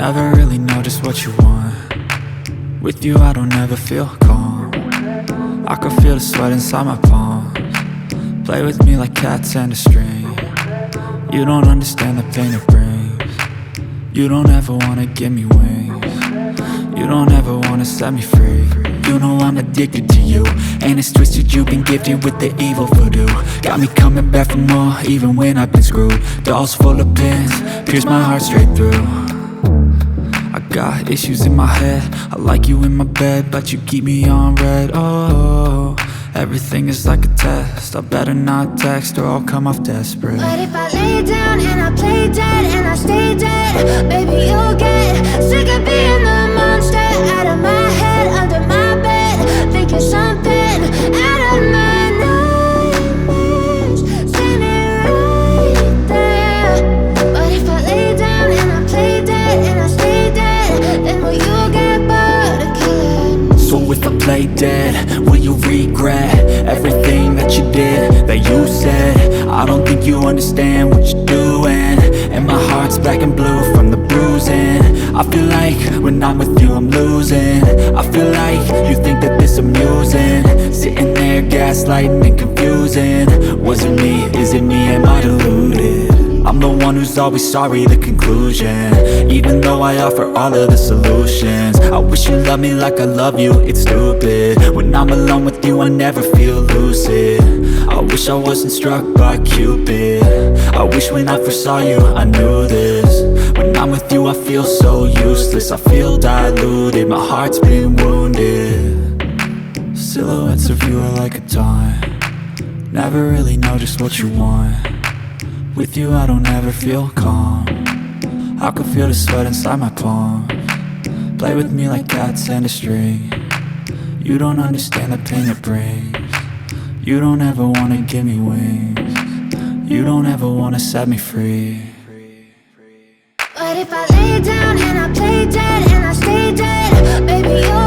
Never really know just what you want. With you I don't ever feel calm. I can feel the sweat inside my palms. Play with me like cats and a string. You don't understand the pain it brings. You don't ever wanna give me wings. You don't ever wanna set me free. You know I'm addicted to you, and it's twisted, you've been gifted with the evil voodoo. Got me coming back for more, even when I've been screwed. Dolls full of pins, pierce my heart straight through. I got issues in my head, I like you in my bed, but you keep me on red. Oh, everything is like a test, I better not text or I'll come off desperate. But if I lay down and I play dead and I stay dead, baby you'll get sick of being the monster out of my head, under my bed, thinking something out of my nightmares, standing right there. But if I lay down and I play dead and I stay dead, then will you get bored of killing? So if I play dead, will you regret everything that you did, that you said? I don't think you understand what you're doing, and my heart's black and blue from the bruising. I feel like when I'm with you I'm losing. I feel like you think that this amusing, sitting there gaslighting and confusing. Was it me? Is it me? Am I deluded? I'm the one who's always sorry, the conclusion, even though I offer all of the solutions. I wish you loved me like I love you, it's stupid. When I'm alone with you I never feel lucid. I wish I wasn't struck by Cupid. I wish when I first saw you I knew this. When I'm with you I feel so useless, I feel diluted, my heart's been wounded. Silhouettes of you are like a taunt. Never really know just what you want. With you I don't ever feel calm. I can feel the sweat inside my palms. Play with me like cats and a string. You don't understand the pain it brings. You don't ever wanna give me wings. You don't ever wanna set me free. But if I lay down and I play dead and I stay dead, baby you'll